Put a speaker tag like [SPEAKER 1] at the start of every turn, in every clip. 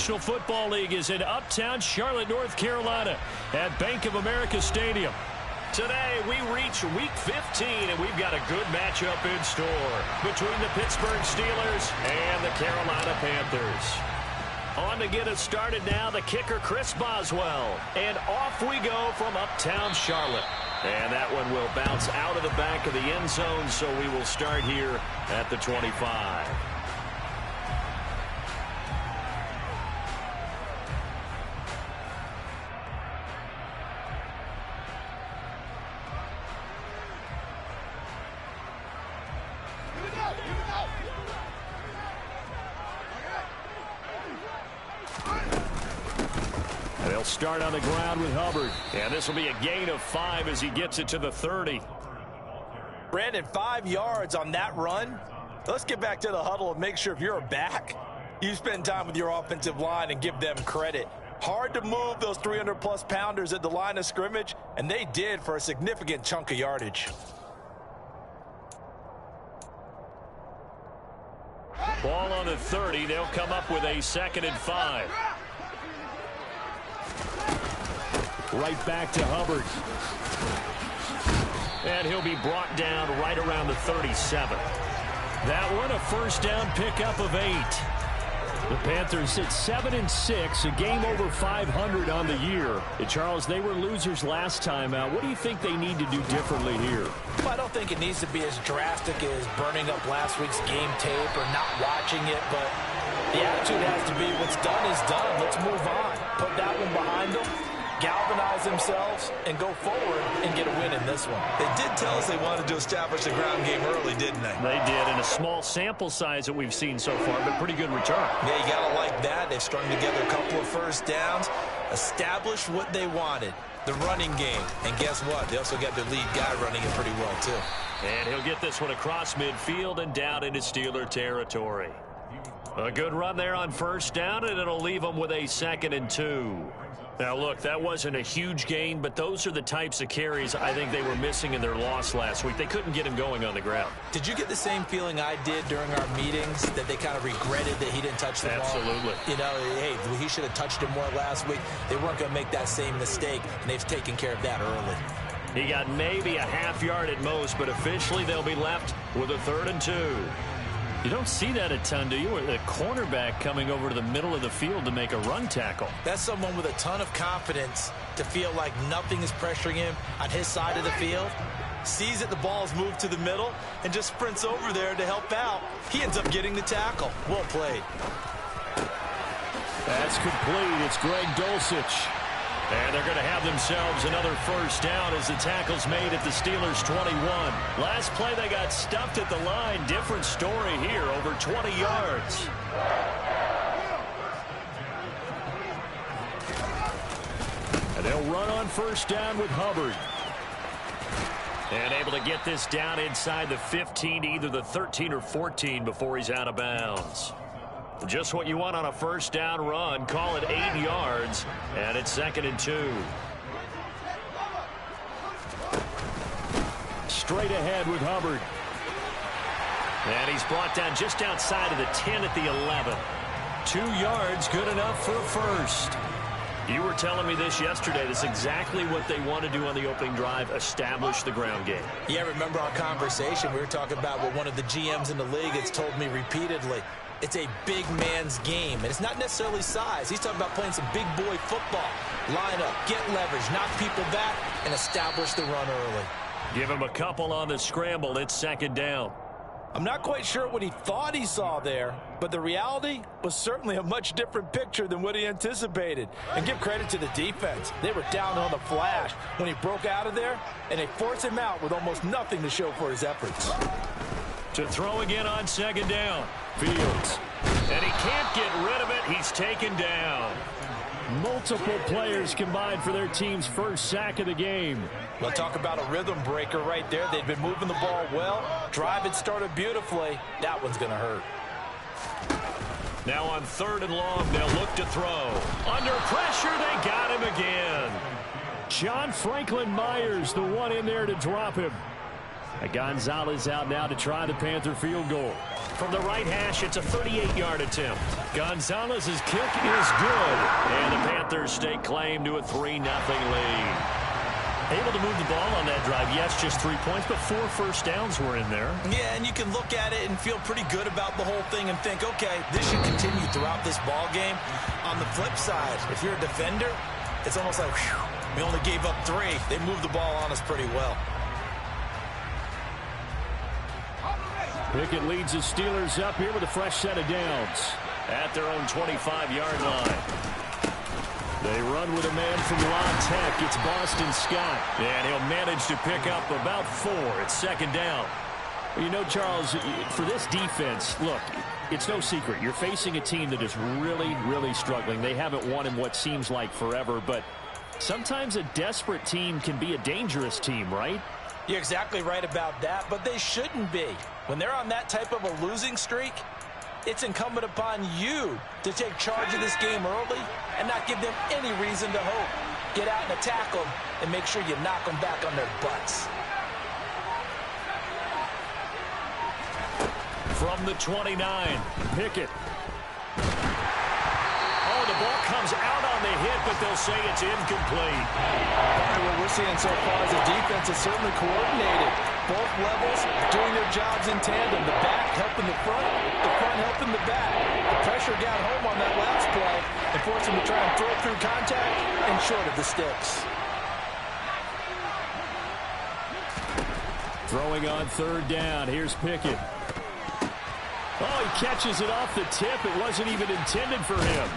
[SPEAKER 1] National Football League is in uptown Charlotte, North Carolina at Bank of America Stadium. Today, we reach Week 15, and we've got a good matchup in store between the Pittsburgh Steelers and the Carolina Panthers. On to get us started now, the kicker, Chris Boswell. And off we go from uptown Charlotte. And that one will bounce out of the back of the end zone, so we will start here at the 25. They'll start on the ground with Hubbard. And this will be a gain of 5 as he gets it to the 30.
[SPEAKER 2] Brandon, 5 yards on that run. Let's get back to the huddle and make sure if you're a back, you spend time with your offensive line and give them credit. Hard to move those 300-plus pounders at the line of scrimmage, and they did for a significant chunk of yardage.
[SPEAKER 1] Ball on the 30. They'll come up with a 2nd and 5. Right back to Hubbard. And he'll be brought down right around the 37. That one a first down pickup of 8. The Panthers sit 7-6, a game over 500 on the year. And Charles, they were losers last time out. What do you think they need to do differently here?
[SPEAKER 2] Well, I don't think it needs to be as drastic as burning up last week's game tape or not watching it, but the attitude has to be what's done is done. Let's move on. Put that one behind them. Galvanize themselves and go forward and get a win in this one.
[SPEAKER 3] They did tell us they wanted to establish the ground game early, didn't they?
[SPEAKER 1] They did, in a small sample size that we've seen so far, but pretty good return.
[SPEAKER 3] Yeah, you got to like that. They've strung together a couple of first downs, established what they wanted, the running game. And guess what? They also got their lead guy running it pretty well, too.
[SPEAKER 1] And he'll get this one across midfield and down into Steeler territory. A good run there on first down, and it'll leave them with a 2nd and 2. Now, look, that wasn't a huge gain, but those are the types of carries I think they were missing in their loss last week. They couldn't get him going on the ground.
[SPEAKER 2] Did you get the same feeling I did during our meetings, that they kind of regretted that he didn't touch the ball?
[SPEAKER 1] Absolutely.
[SPEAKER 2] You know, hey, he should have touched it more last week. They weren't going to make that same mistake, and they've taken care of that early.
[SPEAKER 1] He got maybe a half yard at most, but officially they'll be left with a 3rd and 2. You don't see that a ton, do you? With a cornerback coming over to the middle of the field to make a run tackle.
[SPEAKER 2] That's someone with a ton of confidence to feel like nothing is pressuring him on his side of the field. Sees that the ball's moved to the middle and just sprints over there to help out. He ends up getting the tackle. Well played.
[SPEAKER 1] That's complete. It's Greg Dulcich. And they're going to have themselves another first down as the tackle's made at the Steelers' 21. Last play, they got stuffed at the line. Different story here, over 20 yards. And they'll run on first down with Hubbard. And able to get this down inside the 15 to either the 13 or 14 before he's out of bounds. Just what you want on a first down run. Call it 8 yards, and it's 2nd and 2. Straight ahead with Hubbard. And he's brought down just outside of the 10 at the 11. 2 yards, good enough for a first. You were telling me this yesterday. That's exactly what they want to do on the opening drive, establish the ground game.
[SPEAKER 2] Yeah, remember our conversation. We were talking about what one of the GMs in the league has told me repeatedly. It's a big man's game, and it's not necessarily size. He's talking about playing some big boy football. Line up, get leverage, knock people back, and establish the run early.
[SPEAKER 1] Give him a couple on the scramble. It's 2nd down.
[SPEAKER 2] I'm not quite sure what he thought he saw there, but the reality was certainly a much different picture than what he anticipated. And give credit to the defense. They were down on the flash when he broke out of there, and they forced him out with almost nothing to show for his efforts.
[SPEAKER 1] To throw again on 2nd down. Fields. And he can't get rid of it. He's taken down. Multiple players combined for their team's first sack of the game.
[SPEAKER 2] Well, talk about a rhythm breaker right there. They've been moving the ball well. Drive had started beautifully. That one's going to hurt.
[SPEAKER 1] Now on 3rd and long, they'll look to throw. Under pressure, they got him again. John Franklin Myers, the one in there to drop him. Gonzalez out now to try the Panther field goal. From the right hash, it's a 38-yard attempt. Gonzalez's kick is good. And the Panthers stake claim to a 3-0 lead. Able to move the ball on that drive. Yes, just 3 points, but 4 first downs were in there.
[SPEAKER 3] Yeah, and you can look at it and feel pretty good about the whole thing and think, okay, this should continue throughout this ball game. On the flip side, if you're a defender, it's almost like, whew, we only gave up 3. They moved the ball on us pretty well.
[SPEAKER 1] Pickett leads the Steelers up here with a fresh set of downs at their own 25-yard line. They run with a man from La Tech. It's Boston Scott. And he'll manage to pick up about 4. It's second down. You know, Charles, for this defense, look, it's no secret. You're facing a team that is really, really struggling. They haven't won in what seems like forever, but sometimes a desperate team can be a dangerous team, right?
[SPEAKER 2] You're exactly right about that, but they shouldn't be. When they're on that type of a losing streak, it's incumbent upon you to take charge of this game early and not give them any reason to hope. Get out and attack them and make sure you knock them back on their butts.
[SPEAKER 1] From the 29, Pickett. Oh, the ball comes out on the hit, but they'll say it's incomplete.
[SPEAKER 2] What we're seeing so far is the defense is certainly coordinated. Both levels doing their jobs in tandem. The back helping the front helping the back. The pressure got home on that last play and forced them to try and throw through contact and short of the sticks.
[SPEAKER 1] Throwing on third down. Here's Pickett. Oh, he catches it off the tip. It wasn't even intended for him.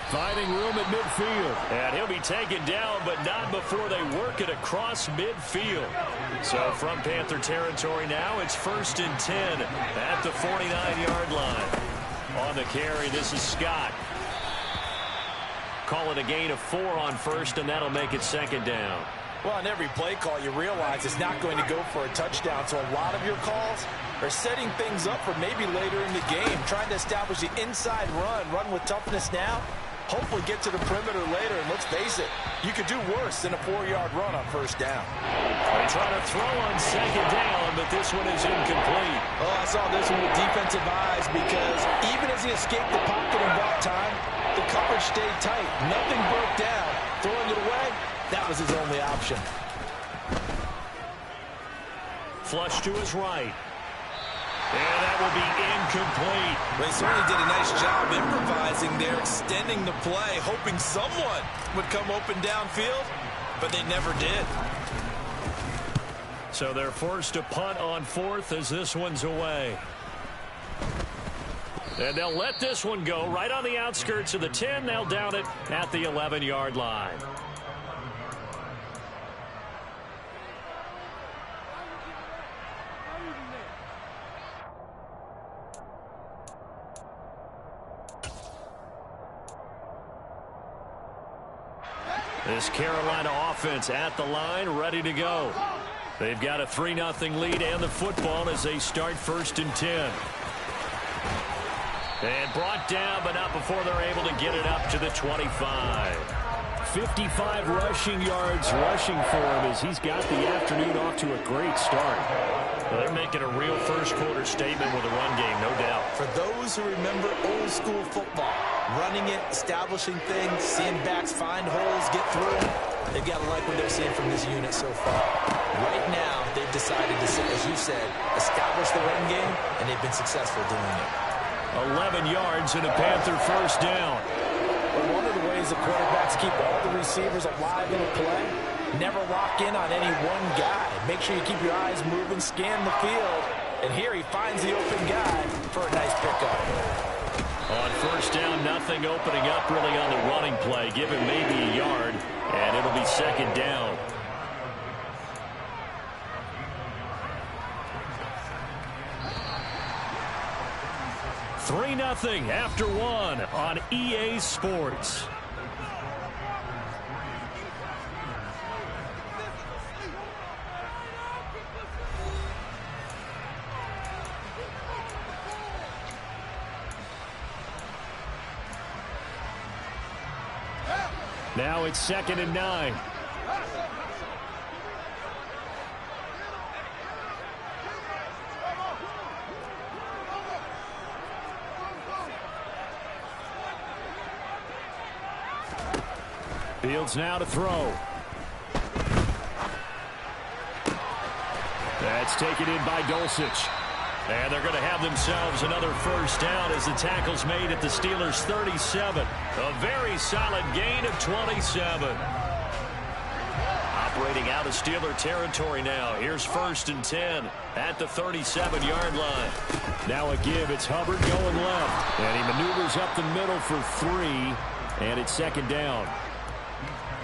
[SPEAKER 1] Finding room at midfield. And he'll be taken down, but not before they work it across midfield. So from Panther territory now, it's 1st and 10 at the 49-yard line. On the carry, this is Scott. Call it a gain of 4 on first, and that'll make it second down.
[SPEAKER 2] Well, on every play call, you realize it's not going to go for a touchdown. So a lot of your calls are setting things up for maybe later in the game, trying to establish the inside run with toughness now. Hopefully get to the perimeter later, and let's face it, you could do worse than a 4-yard run on first down.
[SPEAKER 1] They try to throw on second down, but this one is incomplete.
[SPEAKER 2] Oh, I saw this one with defensive eyes because even as he escaped the pocket and bought time, the coverage stayed tight. Nothing broke down. Throwing it away, that was his only option.
[SPEAKER 1] Flush to his right. And that will be incomplete.
[SPEAKER 3] They certainly did a nice job improvising there, extending the play, hoping someone would come open downfield, but they never did.
[SPEAKER 1] So they're forced to punt on 4th as this one's away. And they'll let this one go right on the outskirts of the 10. They'll down it at the 11-yard line. This Carolina offense at the line, ready to go. They've got a 3-0 lead and the football as they start 1st and 10. And brought down, but not before they're able to get it up to the 25. 55 rushing yards rushing for him as he's got the afternoon off to a great start. Well, they're making a real first-quarter statement with a run game, no doubt.
[SPEAKER 3] For those who remember old-school football, running it, establishing things, seeing backs find holes, get through them, they've got to like what they're seeing from this unit so far. Right now, they've decided to, as you said, establish the run game, and they've been successful doing it.
[SPEAKER 1] 11 yards and a Panther first down.
[SPEAKER 2] Well, one of the ways the quarterbacks keep all the receivers alive in a play, never lock in on any one guy. Make sure you keep your eyes moving, scan the field. And here he finds the open guy for a nice pickup.
[SPEAKER 1] On first down, nothing opening up really on the running play. Give him maybe a yard, and it'll be second down. $3-0 after 1 on EA Sports. Now it's 2nd and 9. Fields now to throw. That's taken in by Dulcich. And they're going to have themselves another first down as the tackle's made at the Steelers' 37. A very solid gain of 27. Operating out of Steeler territory now. Here's 1st and 10 at the 37-yard line. Now a give. It's Hubbard going left. And he maneuvers up the middle for 3. And it's 2nd down.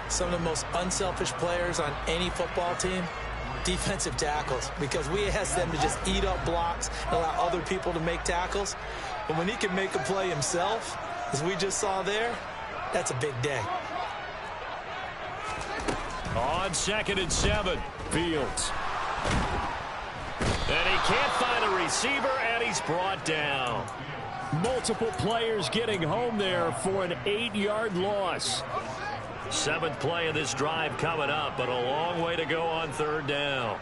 [SPEAKER 3] Some of the most unselfish players on any football team, defensive tackles, because we ask them to just eat up blocks and allow other people to make tackles. But when he can make a play himself, as we just saw there, that's a big day.
[SPEAKER 1] On 2nd and 7, Fields. And he can't find a receiver, and he's brought down. Multiple players getting home there for an 8-yard loss. 7th play of this drive coming up, but a long way to go on 3rd down.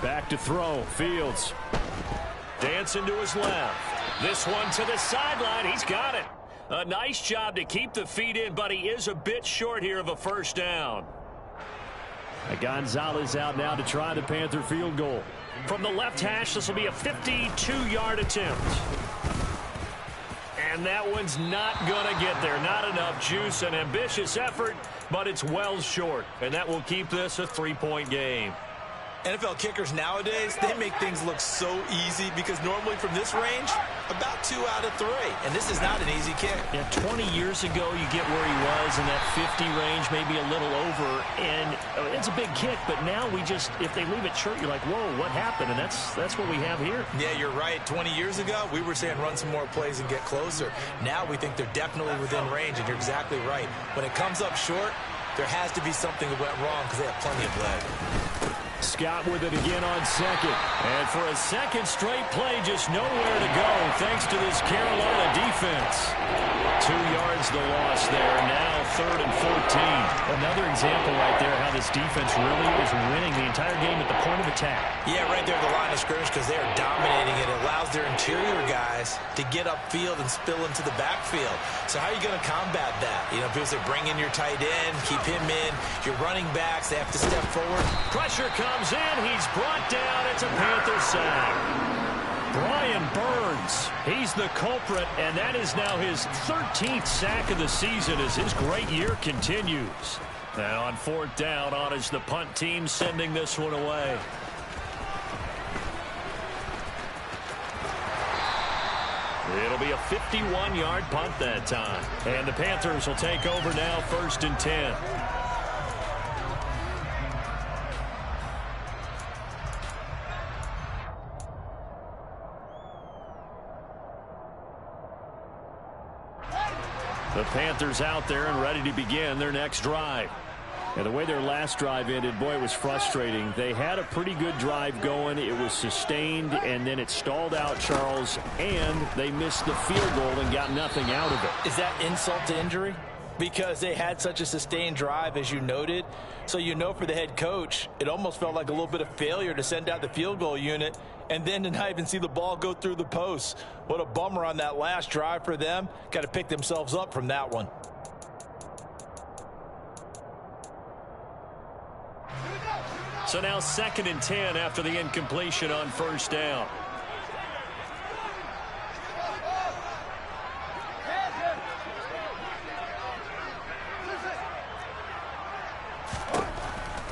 [SPEAKER 1] Back to throw. Fields. Dancing to his left. This one to the sideline. He's got it. A nice job to keep the feet in, but he is a bit short here of a first down. Gonzalez out now to try the Panther field goal. From the left hash, this will be a 52-yard attempt. And that one's not going to get there. Not enough juice. An ambitious effort, but it's well short. And that will keep this a 3-point game.
[SPEAKER 3] NFL kickers nowadays, they make things look so easy because normally from this range, about 2 out of 3. And this is not an easy kick.
[SPEAKER 1] Yeah, 20 years ago, you get where he was in that 50 range, maybe a little over. And it's a big kick, but now we just, if they leave it short, you're like, whoa, what happened? And that's what we have here.
[SPEAKER 3] Yeah, you're right. 20 years ago, we were saying run some more plays and get closer. Now we think they're definitely within range, and you're exactly right. When it comes up short, there has to be something that went wrong because they have plenty of leg.
[SPEAKER 1] Scott with it again on 2nd. And for a 2nd straight play, just nowhere to go thanks to this Carolina defense. 2 yards the loss there. Now 3rd and 14. Another example right there how this defense really is winning the entire game at the point of attack.
[SPEAKER 3] Yeah, right there at the line of scrimmage because they are dominating it. It allows their interior guys to get upfield and spill into the backfield. So how are you going to combat that? You know, people say bring in your tight end, keep him in. Your running backs, they have to step forward.
[SPEAKER 1] Pressure comes in. He's brought down. It's a Panther sack. Brian Burns, he's the culprit, and that is now his 13th sack of the season as his great year continues. Now on 4th down, on is the punt team sending this one away. It'll be a 51-yard punt that time. And the Panthers will take over now 1st and 10. The Panthers out there and ready to begin their next drive. And the way their last drive ended, boy, it was frustrating. They had a pretty good drive going. It was sustained, and then it stalled out, Charles, and they missed the field goal and got nothing out of it.
[SPEAKER 3] Is that insult to injury? Because they had such a sustained drive, as you noted. So you know for the head coach, it almost felt like a little bit of failure to send out the field goal unit and then to not even see the ball go through the posts. What a bummer on that last drive for them. Got to pick themselves up from that one.
[SPEAKER 1] So now 2nd and 10 after the incompletion on 1st down.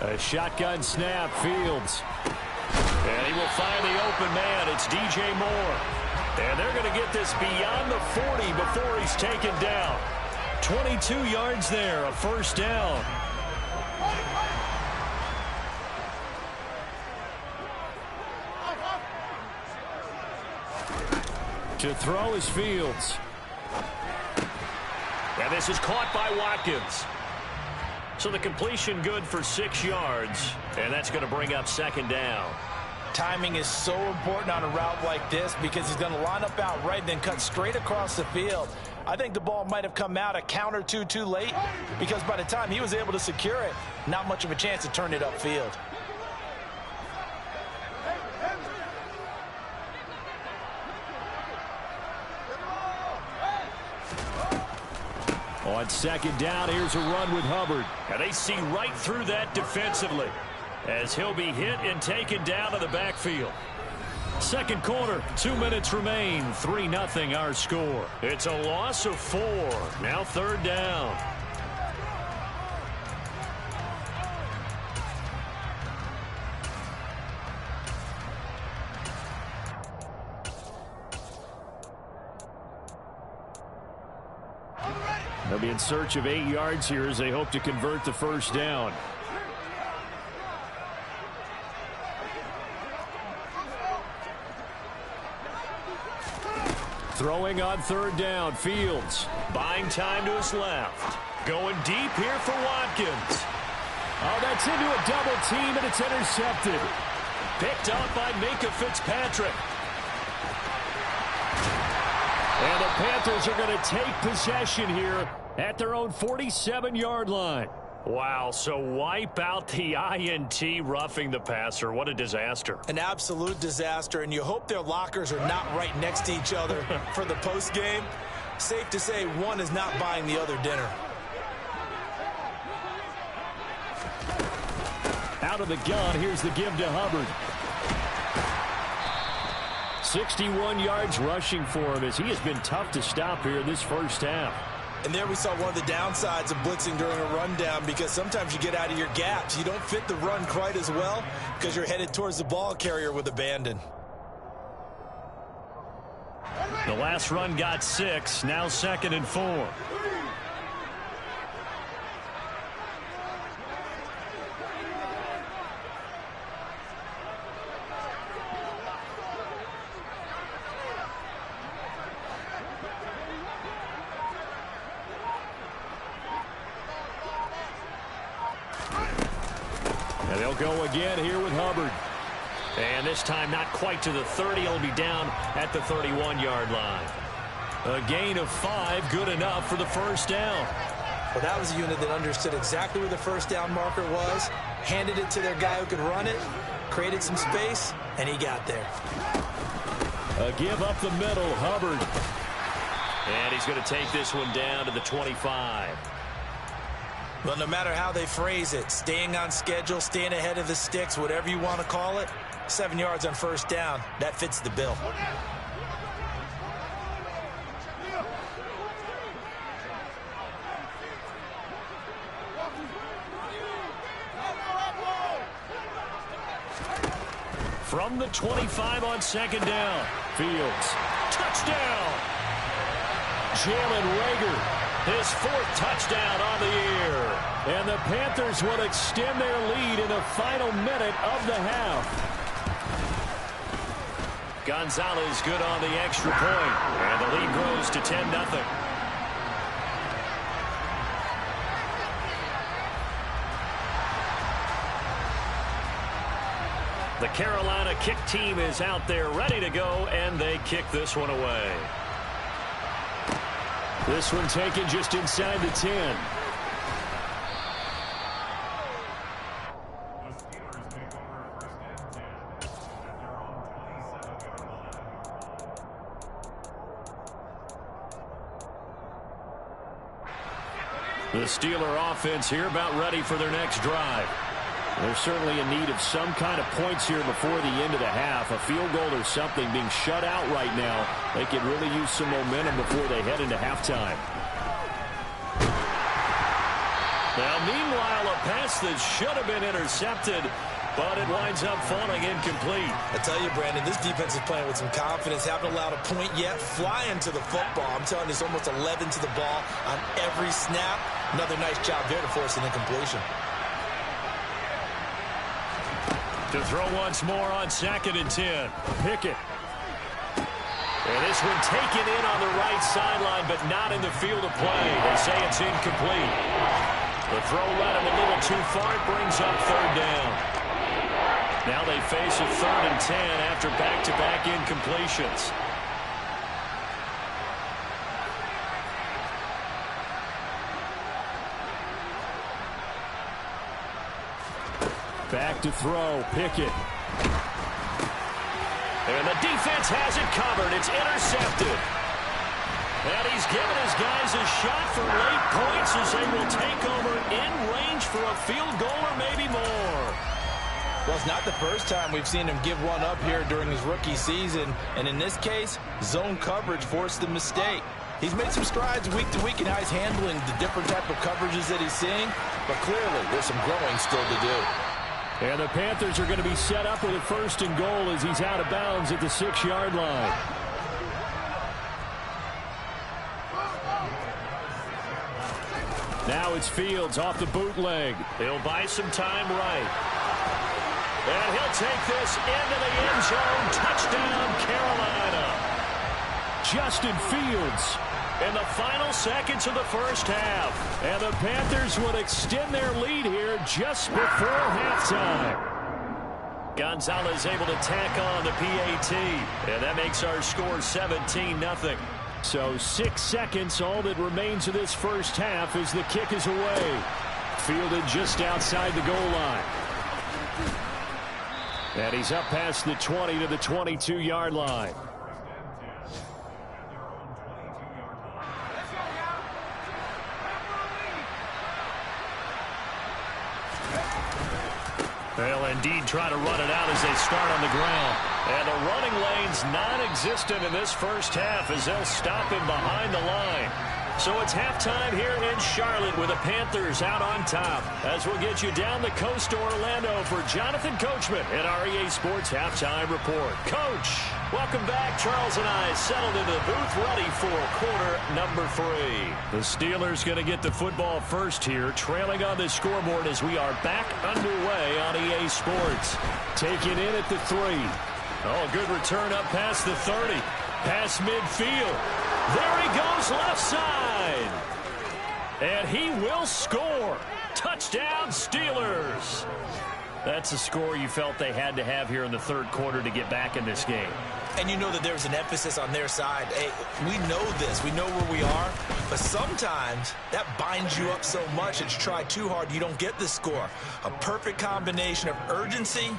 [SPEAKER 1] A shotgun snap, Fields. And he will find the open man. It's DJ Moore. And they're going to get this beyond the 40 before he's taken down. 22 yards there, a 1st down. To throw is Fields. And this is caught by Watkins. So the completion good for 6 yards, and that's going to bring up 2nd down.
[SPEAKER 3] Timing is so important on a route like this because he's going to line up out right and then cut straight across the field. I think the ball might have come out a count or two too late because by the time he was able to secure it, not much of a chance to turn it upfield.
[SPEAKER 1] On second down, here's a run with Hubbard. And they see right through that defensively as he'll be hit and taken down to the backfield. Second quarter, 2 minutes remain. 3-0 our score. It's a loss of 4. Now third down. They'll be in search of 8 yards here as they hope to convert the first down. Throwing on third down, Fields. Buying time to his left. Going deep here for Watkins. Oh, that's into a double team, and it's intercepted. Picked up by Minka Fitzpatrick. And the Panthers are going to take possession here at their own 47-yard line. Wow, so wipe out the INT, roughing the passer. What a disaster.
[SPEAKER 3] An absolute disaster, and you hope their lockers are not right next to each other for the postgame. Safe to say one is not buying the other dinner.
[SPEAKER 1] Out of the gun, here's the give to Hubbard. 61 yards rushing for him as he has been tough to stop here this first half.
[SPEAKER 3] And there we saw one of the downsides of blitzing during a rundown, because sometimes you get out of your gaps. You don't fit the run quite as well because you're headed towards the ball carrier with abandon.
[SPEAKER 1] The last run got 6, now 2nd and 4. And they'll go again here with Hubbard. And this time not quite to the 30. He'll be down at the 31-yard line. A gain of 5, good enough for the first down.
[SPEAKER 3] Well, that was a unit that understood exactly where the first down marker was, handed it to their guy who could run it, created some space, and he got there.
[SPEAKER 1] A give up the middle, Hubbard. And he's going to take this one down to the 25.
[SPEAKER 3] Well, no matter how they phrase it, staying on schedule, staying ahead of the sticks, whatever you want to call it, 7 yards on first down, that fits the bill.
[SPEAKER 1] From the 25 on second down, Fields. Touchdown! Jalen Reagor. His 4th touchdown on the year. And the Panthers will extend their lead in the final minute of the half. Gonzalez good on the extra point. And the lead grows to 10-0. The Carolina kick team is out there ready to go, and they kick this one away. This one taken just inside the 10. The Steeler offense here about ready for their next drive. They're certainly in need of some kind of points here before the end of the half. A field goal or something, being shut out right now. They could really use some momentum before they head into halftime. Now, meanwhile, a pass that should have been intercepted, but it winds up falling incomplete.
[SPEAKER 3] I tell you, Brandon, this defense is playing with some confidence. Haven't allowed a point yet. Flying to the football. I'm telling you, it's almost 11 to the ball on every snap. Another nice job there to force an incompletion.
[SPEAKER 1] To throw once more on 2nd and 10. Pickett. And this one taken in on the right sideline, but not in the field of play. They say it's incomplete. The throw led him a little too far. It brings up third down. Now they face a 3rd and 10 after back-to-back incompletions. Back to throw, Pickett. And the defense has it covered. It's intercepted. And he's given his guys a shot for late points as they will take over in range for a field goal or maybe more.
[SPEAKER 2] Well, it's not the first time we've seen him give one up here during his rookie season. And in this case, zone coverage forced the mistake. He's made some strides week to week in how he's handling the different type of coverages that he's seeing. But clearly, there's some growing still to do.
[SPEAKER 1] And the Panthers are going to be set up with a 1st and goal as he's out of bounds at the 6-yard line. Now it's Fields off the bootleg. He'll buy some time right. And he'll take this into the end zone. Touchdown, Carolina. Justin Fields in the final seconds of the first half. And the Panthers would extend their lead here just before halftime. Gonzalez able to tack on the PAT. And that makes our score 17-0. So 6 seconds, all that remains of this first half as the kick is away. Fielded just outside the goal line. And he's up past the 20 to the 22-yard line. They'll indeed try to run it out as they start on the ground. And the running lane's non-existent in this first half as they'll stop him behind the line. So it's halftime here in Charlotte with the Panthers out on top. As we'll get you down the coast to Orlando for Jonathan Coachman at our EA Sports Halftime Report. Coach, welcome back. Charles and I settled into the booth ready for quarter number 3. The Steelers going to get the football first here, trailing on the scoreboard as we are back underway on EA Sports. Taken in at the 3. Oh, good return up past the 30. Past midfield. There he goes left side. And he will score. Touchdown, Steelers. That's a score you felt they had to have here in the third quarter to get back in this game.
[SPEAKER 3] And you know that there's an emphasis on their side. Hey, we know this. We know where we are. But sometimes that binds you up so much that you try too hard, you don't get the score. A perfect combination of urgency,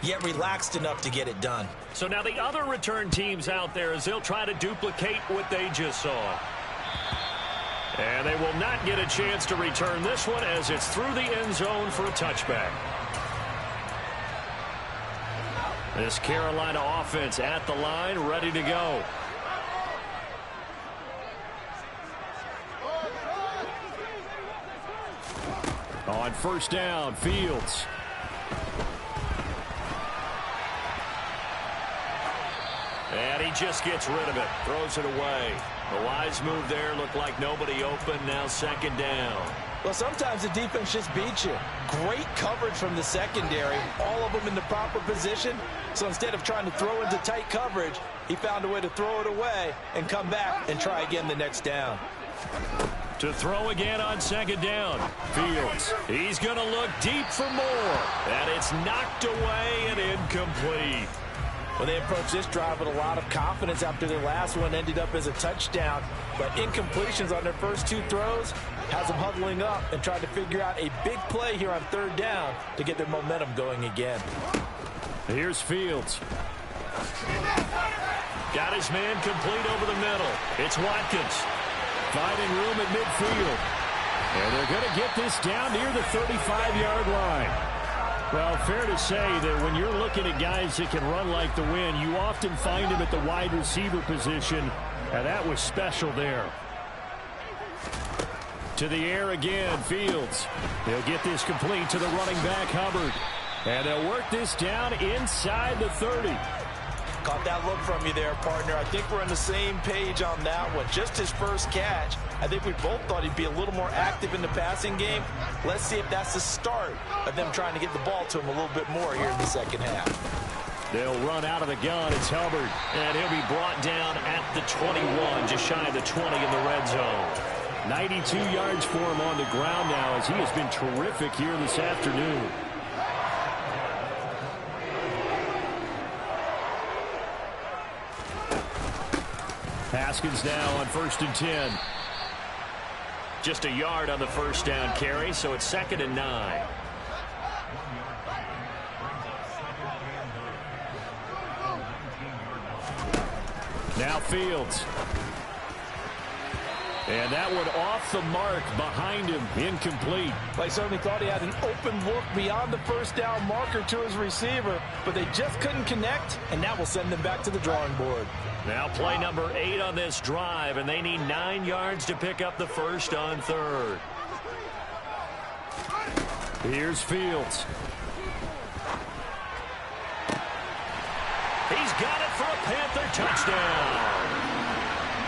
[SPEAKER 3] yet relaxed enough to get it done.
[SPEAKER 1] So now the other return teams out there as they'll try to duplicate what they just saw. And they will not get a chance to return this one as it's through the end zone for a touchback. This Carolina offense at the line, ready to go. On first down, Fields. And he just gets rid of it, throws it away. The wise move there, looked like nobody open, now second down.
[SPEAKER 2] Well, sometimes the defense just beats you. Great coverage from the secondary, all of them in the proper position. So instead of trying to throw into tight coverage, he found a way to throw it away and come back and try again the next down.
[SPEAKER 1] To throw again on second down. Fields, he's going to look deep for more. And it's knocked away and incomplete.
[SPEAKER 2] Well, they approached this drive with a lot of confidence after their last one ended up as a touchdown. But incompletions on their first 2 throws has them huddling up and trying to figure out a big play here on third down to get their momentum going again.
[SPEAKER 1] Here's Fields. Got his man complete over the middle. It's Watkins. Finding room at midfield. And they're going to get this down near the 35-yard line. Well, fair to say that when you're looking at guys that can run like the wind, you often find them at the wide receiver position, and that was special there. To the air again, Fields. They'll get this complete to the running back, Hubbard. And they'll work this down inside the 30.
[SPEAKER 2] Caught that look from you there, partner. I think we're on the same page on that one. Just his first catch. I think we both thought he'd be a little more active in the passing game. Let's see if that's the start of them trying to get the ball to him a little bit more here in the second half.
[SPEAKER 1] They'll run out of the gun. It's Hubbard. And he'll be brought down at the 21, just shy of the 20 in the red zone. 92 yards for him on the ground now as he has been terrific here this afternoon. Haskins now on 1st and 10. Just a yard on the first down carry, so it's 2nd and 9. Now Fields. And that one off the mark behind him, incomplete.
[SPEAKER 3] They certainly thought he had an open look beyond the first down marker to his receiver, but they just couldn't connect, and that will send them back to the drawing board.
[SPEAKER 1] Now play number 8 on this drive, and they need 9 yards to pick up the first on third. Here's Fields. He's got it for a Panther touchdown.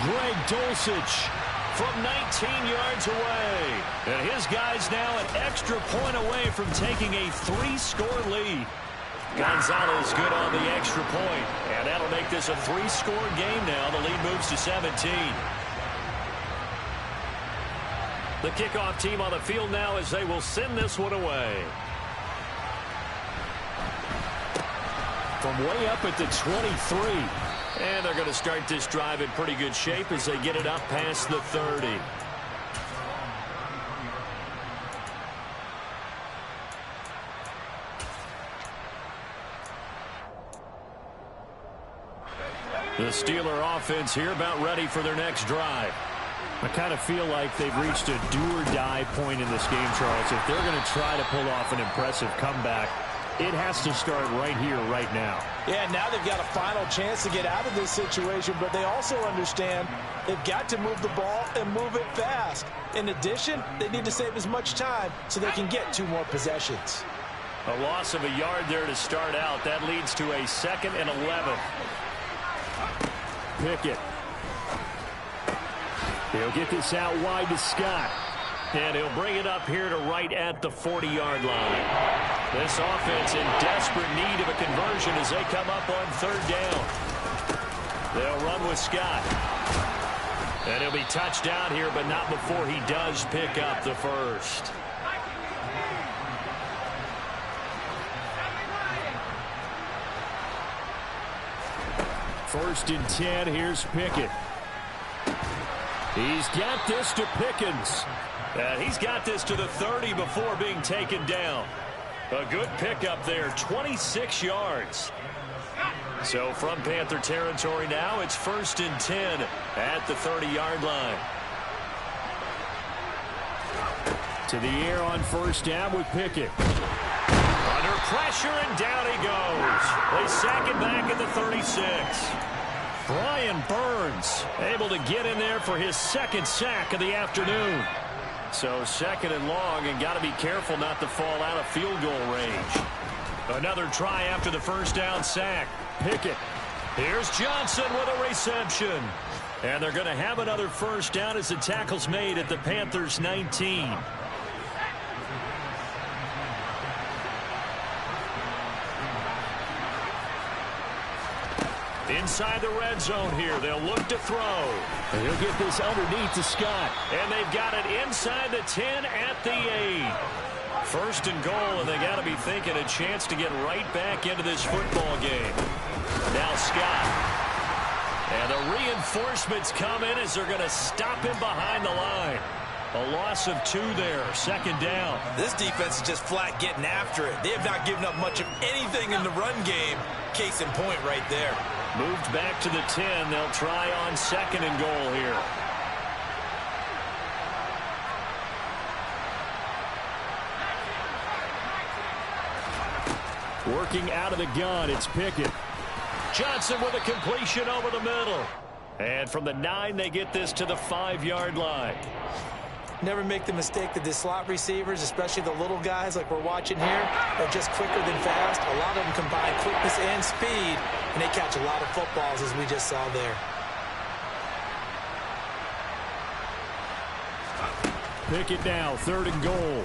[SPEAKER 1] Greg Dulcich from 19 yards away. And his guy's now an extra point away from taking a 3-score lead. Gonzalez good on the extra point. And that'll make this a 3-score game now. The lead moves to 17. The kickoff team on the field now as they will send this one away. From way up at the 23. And they're going to start this drive in pretty good shape as they get it up past the 30. The Steeler offense here about ready for their next drive. I kind of feel like they've reached a do-or-die point in this game, Charles. If they're going to try to pull off an impressive comeback, it has to start right here, right now.
[SPEAKER 3] Yeah, now they've got a final chance to get out of this situation, but they also understand they've got to move the ball and move it fast. In addition, they need to save as much time so they can get 2 more possessions.
[SPEAKER 1] A loss of a yard there to start out. That leads to a 2nd and 11. Pickett. He'll get this out wide to Scott. And he'll bring it up here to right at the 40-yard line. This offense in desperate need of a conversion as they come up on 3rd down. They'll run with Scott. And he'll be touched down here, but not before he does pick up the first. First and 10, here's Pickett. He's got this to Pickens. And he's got this to the 30 before being taken down. A good pickup there, 26 yards. So from Panther territory now, it's 1st and 10 at the 30-yard line. To the air on 1st down with Pickett. Under pressure, and down he goes. They sack it back at the 36. Brian Burns able to get in there for his 2nd sack of the afternoon. So 2nd and long, and got to be careful not to fall out of field goal range. Another try after the 1st down sack. Pickett. Here's Johnson with a reception. And they're going to have another 1st down as the tackle's made at the Panthers' 19. Inside the red zone here, they'll look to throw. And he'll get this underneath to Scott. And they've got it inside the 10 at the 8. 1st and goal, and they got to be thinking a chance to get right back into this football game. Now Scott. And the reinforcements come in as they're going to stop him behind the line. A loss of 2 there, 2nd down.
[SPEAKER 3] This defense is just flat getting after it. They have not given up much of anything in the run game. Case in point right there.
[SPEAKER 1] Moved back to the 10. They'll try on 2nd and goal here. Working out of the gun, it's Pickett. Johnson with a completion over the middle. And from the 9, they get this to the 5-yard line.
[SPEAKER 3] Never make the mistake that the slot receivers, especially the little guys like we're watching here, are just quicker than fast. A lot of them combine quickness and speed, and they catch a lot of footballs, as we just saw there.
[SPEAKER 1] Pickett now, 3rd and goal.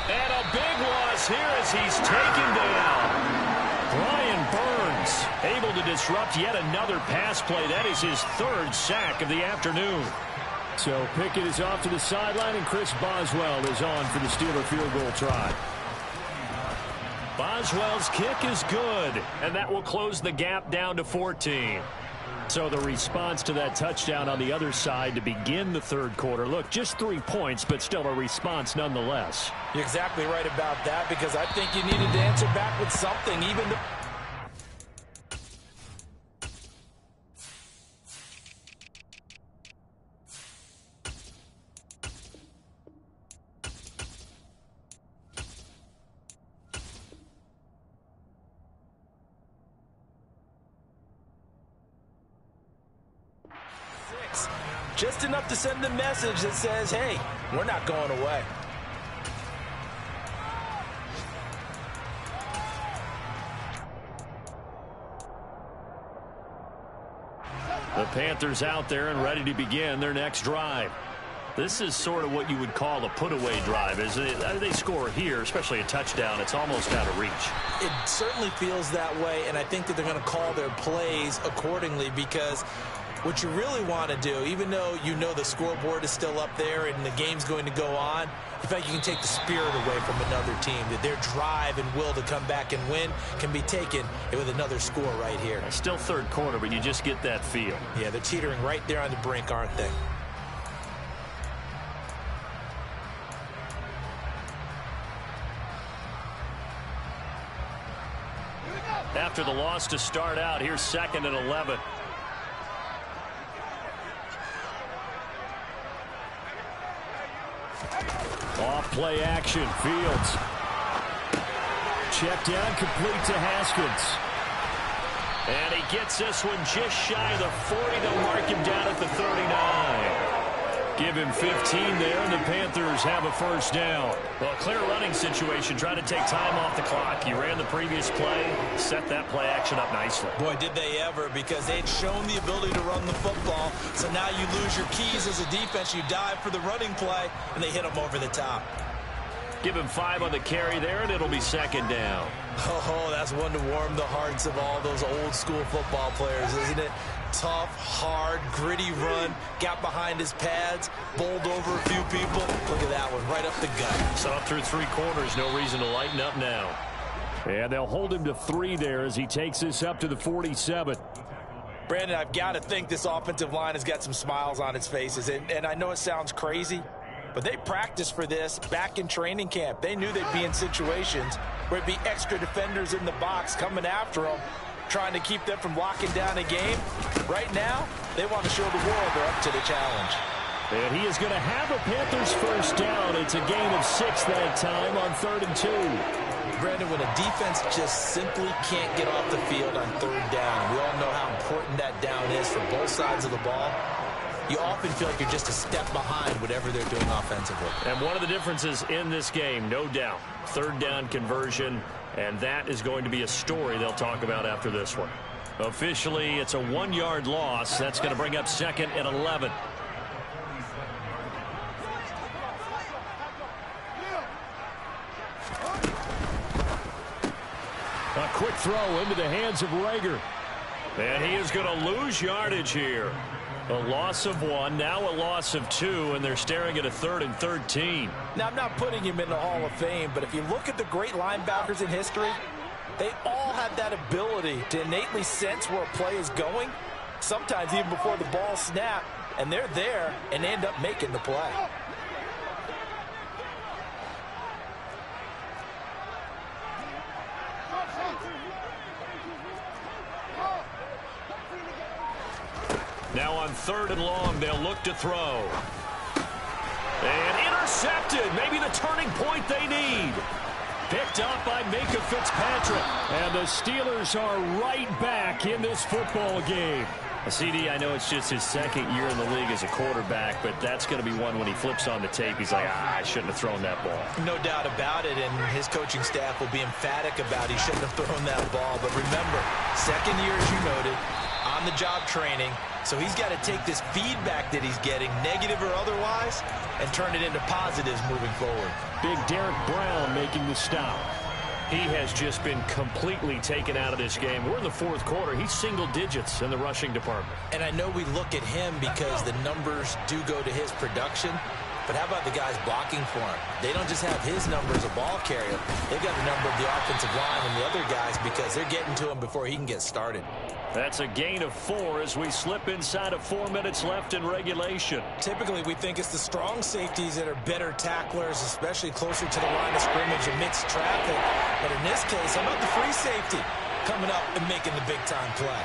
[SPEAKER 1] And a big loss here as he's taken down. Brian Burns able to disrupt yet another pass play. That is his 3rd sack of the afternoon. So Pickett is off to the sideline, and Chris Boswell is on for the Steeler field goal try. Boswell's kick is good, and that will close the gap down to 14. So the response to that touchdown on the other side to begin the 3rd quarter. Look, just 3 points, but still a response nonetheless.
[SPEAKER 3] You're exactly right about that, because I think you needed to answer back with something, even
[SPEAKER 2] Just enough to send the message that says, hey, we're not going away.
[SPEAKER 1] The Panthers out there and ready to begin their next drive. This is sort of what you would call a put-away drive. As they score here, especially a touchdown, it's almost out of reach.
[SPEAKER 3] It certainly feels that way, and I think that they're going to call their plays accordingly, because what you really want to do, even though you know the scoreboard is still up there and the game's going to go on, in fact, you can take the spirit away from another team, that their drive and will to come back and win can be taken with another score right here.
[SPEAKER 1] Still third quarter, but you just get that feel.
[SPEAKER 3] Yeah, they're teetering right there on the brink, aren't they?
[SPEAKER 1] After the loss to start out, here's 2nd and 11. Off play action, Fields. Check down, complete to Haskins. And he gets this one just shy of the 40. They'll mark him down at the 39. Give him 15 there, and the Panthers have a first down. Well, a clear running situation, trying to take time off the clock. You ran the previous play, set that play action up nicely.
[SPEAKER 3] Boy, did they ever, because they'd shown the ability to run the football. So now you lose your keys as a defense. You dive for the running play, and they hit them over the top.
[SPEAKER 1] Give him 5 on the carry there, and it'll be 2nd down.
[SPEAKER 3] Oh, that's one to warm the hearts of all those old school football players, isn't it? Tough, hard, gritty run, got behind his pads, bowled over a few people. Look at that one, right up the gut.
[SPEAKER 1] So up through 3 quarters, no reason to lighten up now. And they'll hold him to 3 there as he takes this up to the 47.
[SPEAKER 2] Brandon, I've got to think this offensive line has got some smiles on its faces. And I know it sounds crazy, but they practiced for this back in training camp. They knew they'd be in situations where it'd be extra defenders in the box coming after them, trying to keep them from locking down a game. Right now, they want to show the world they're up to the challenge.
[SPEAKER 1] And he is going to have a Panthers first down. It's a gain of 6 that time on 3rd and 2.
[SPEAKER 3] Brandon, when a defense just simply can't get off the field on 3rd down, we all know how important that down is for both sides of the ball. You often feel like you're just a step behind whatever they're doing offensively.
[SPEAKER 1] And one of the differences in this game, no doubt, 3rd down conversion, and that is going to be a story they'll talk about after this one. Officially, it's a 1-yard loss. That's going to bring up 2nd and 11. A quick throw into the hands of Rager. And he is going to lose yardage here. A loss of 1, now a loss of 2, and they're staring at a 3rd and 13.
[SPEAKER 2] Now, I'm not putting him in the Hall of Fame, but if you look at the great linebackers in history, they all have that ability to innately sense where a play is going, sometimes even before the ball snaps, and they're there and end up making the play.
[SPEAKER 1] Now on 3rd and long, they'll look to throw. And intercepted. Maybe the turning point they need. Picked up by Micah Fitzpatrick. And the Steelers are right back in this football game. CD, I know it's just his 2nd year in the league as a quarterback, but that's going to be one when he flips on the tape. He's like, I shouldn't have thrown that ball.
[SPEAKER 3] No doubt about it, and his coaching staff will be emphatic about he shouldn't have thrown that ball. But remember, 2nd year, as you noted, on-the-job training. So he's got to take this feedback that he's getting, negative or otherwise, and turn it into positives moving forward.
[SPEAKER 1] Big Derek Brown making the stop. He has just been completely taken out of this game. We're in the 4th quarter. He's single digits in the rushing department.
[SPEAKER 3] And I know we look at him because the numbers do go to his production, but how about the guys blocking for him? They don't just have his number as a ball carrier. They've got the number of the offensive line and the other guys because they're getting to him before he can get started.
[SPEAKER 1] That's a gain of 4 as we slip inside of 4 minutes left in regulation.
[SPEAKER 3] Typically, we think it's the strong safeties that are better tacklers, especially closer to the line of scrimmage and mixed traffic. But in this case, how about the free safety coming up and making the big-time play?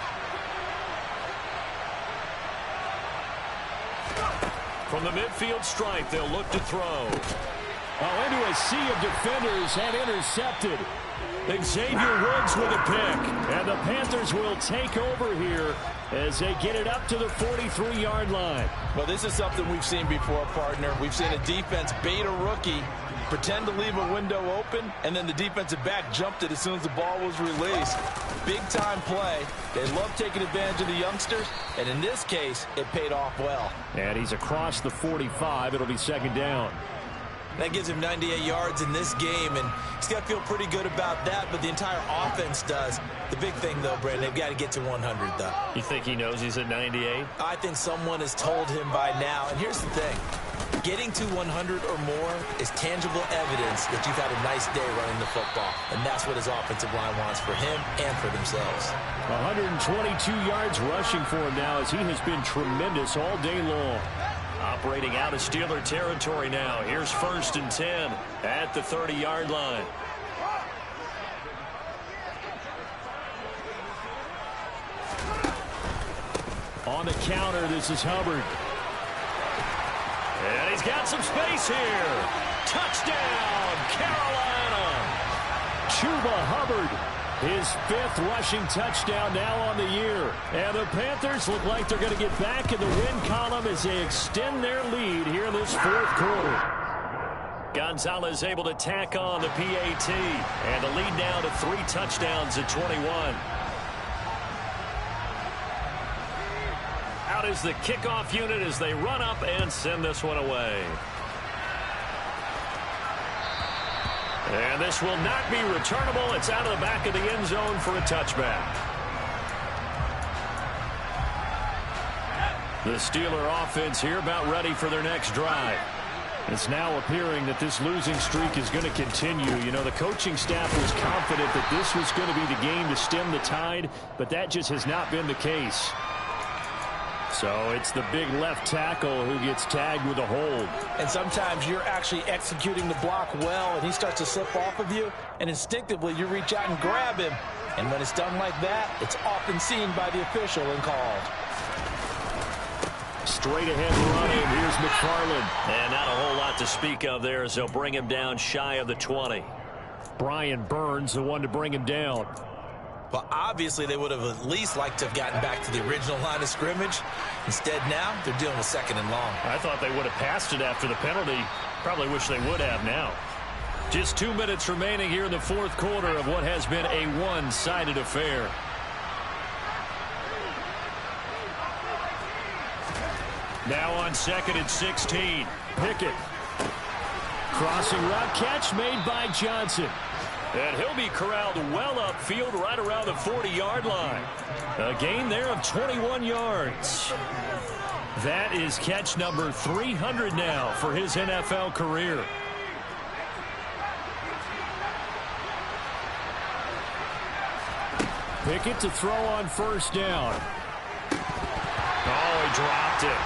[SPEAKER 1] From the midfield stripe, they'll look to throw. Oh, into a sea of defenders and intercepted. Xavier Woods with a pick. And the Panthers will take over here as they get it up to the 43-yard line.
[SPEAKER 2] Well, this is something we've seen before, partner. We've seen a defense bait a rookie, pretend to leave a window open, and then the defensive back jumped it as soon as the ball was released. Big-time play. They love taking advantage of the youngsters, and in this case, it paid off well.
[SPEAKER 1] And he's across the 45. It'll be second down.
[SPEAKER 3] That gives him 98 yards in this game, and he's got to feel pretty good about that, but the entire offense does. The big thing, though, Brandon, they've got to get to 100, though.
[SPEAKER 1] You think he knows he's at 98?
[SPEAKER 3] I think someone has told him by now, and here's the thing. Getting to 100 or more is tangible evidence that you've had a nice day running the football, and that's what his offensive line wants for him and for themselves.
[SPEAKER 1] 122 yards rushing for him now as he has been tremendous all day long. Operating out of Steeler territory now. Here's 1st and 10 at the 30-yard line. On the counter, this is Hubbard. And he's got some space here. Touchdown, Carolina. Chuba Hubbard, his 5th rushing touchdown now on the year. And the Panthers look like they're going to get back in the win column as they extend their lead here in this 4th quarter. Gonzalez able to tack on the PAT. And the lead now to 3 touchdowns at 21. Out is the kickoff unit as they run up and send this one away. And this will not be returnable. It's out of the back of the end zone for a touchback. The Steeler offense here about ready for their next drive. It's now appearing that this losing streak is going to continue. You know, the coaching staff was confident that this was going to be the game to stem the tide, but that just has not been the case. So it's the big left tackle who gets tagged with a hold.
[SPEAKER 2] And sometimes you're actually executing the block well, and he starts to slip off of you, and instinctively you reach out and grab him. And when it's done like that, it's often seen by the official and called.
[SPEAKER 1] Straight ahead running. Here's McFarland. And not a whole lot to speak of there as they'll bring him down shy of the 20. Brian Burns, the one to bring him down.
[SPEAKER 3] Well, obviously, they would have at least liked to have gotten back to the original line of scrimmage. Instead, now, they're dealing with 2nd and long.
[SPEAKER 1] I thought they would have passed it after the penalty. Probably wish they would have now. Just 2 minutes remaining here in the 4th quarter of what has been a one-sided affair. Now on 2nd and 16. Pickett. Crossing route catch made by Johnson. And he'll be corralled well upfield right around the 40-yard line. A gain there of 21 yards. That is catch number 300 now for his NFL career. Pickett to throw on 1st down. Oh, he dropped it.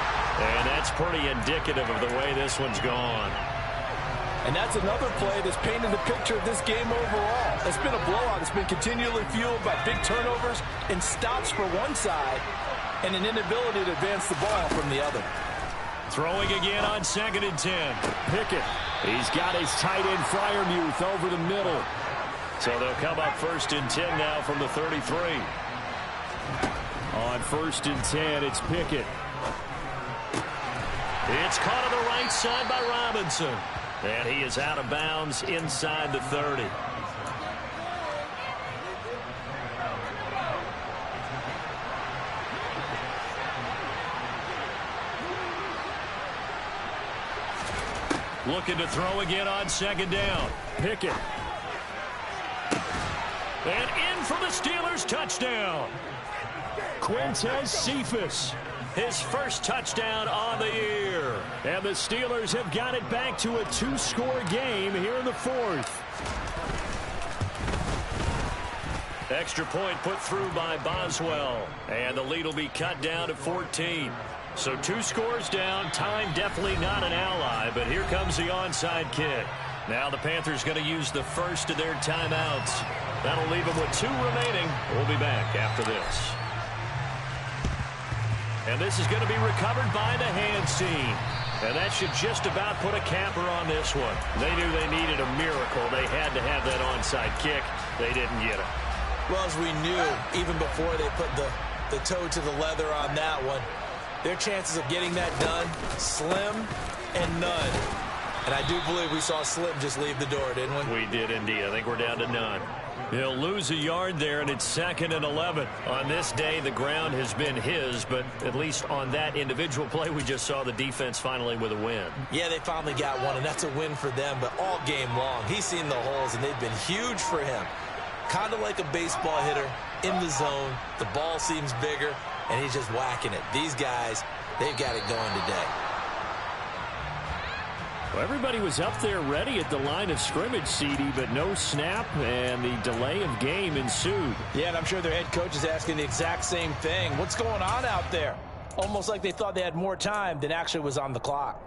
[SPEAKER 1] And that's pretty indicative of the way this one's gone.
[SPEAKER 2] And that's another play that's painted the picture of this game overall. It's been a blowout. It's been continually fueled by big turnovers and stops for one side and an inability to advance the ball from the other.
[SPEAKER 1] Throwing again on 2nd and 10. Pickett. He's got his tight end Freiermuth over the middle. So they'll come up 1st and 10 now from the 33. On 1st and 10, it's Pickett. It's caught on the right side by Robinson. And he is out of bounds inside the 30. Looking to throw again on 2nd down. Pickett. And in for the Steelers touchdown. Quintez Cephas. His 1st touchdown on the year. And the Steelers have got it back to a 2-score game here in the 4th. Extra point put through by Boswell. And the lead will be cut down to 14. So 2 scores down. Time definitely not an ally. But here comes the onside kick. Now the Panthers going to use the first of their timeouts. That'll leave them with 2 remaining. We'll be back after this. And this is going to be recovered by the hands team. And that should just about put a capper on this one. They knew they needed a miracle. They had to have that onside kick. They didn't get it.
[SPEAKER 3] Well, as we knew, even before they put the toe to the leather on that one, their chances of getting that done, slim and none. And I do believe we saw Slim just leave the door, didn't we?
[SPEAKER 1] We did indeed. I think we're down to none. He'll lose a yard there, and it's 2nd and 11. On this day, the ground has been his, but at least on that individual play, we just saw the defense finally with a win.
[SPEAKER 3] Yeah, they finally got one, and that's a win for them, but all game long, he's seen the holes, and they've been huge for him. Kind of like a baseball hitter in the zone. The ball seems bigger, and he's just whacking it. These guys, they've got it going today.
[SPEAKER 1] Well, everybody was up there ready at the line of scrimmage, CD, but no snap, and the delay of game ensued.
[SPEAKER 2] Yeah, and I'm sure their head coach is asking the exact same thing. What's going on out there? Almost like they thought they had more time than actually was on the clock.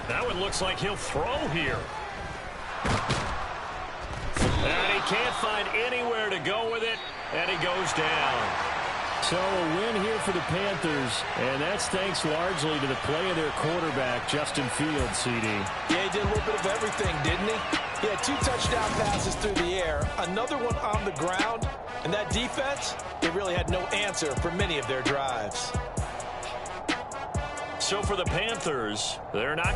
[SPEAKER 1] Now it looks like he'll throw here. And he can't find anywhere to go with it, and he goes down. So a win here for the Panthers, and that's thanks largely to the play of their quarterback, Justin Fields, CD.
[SPEAKER 2] Yeah, he did a little bit of everything, didn't he? He had 2 touchdown passes through the air, another one on the ground, and that defense, they really had no answer for many of their drives.
[SPEAKER 1] So for the Panthers, they're not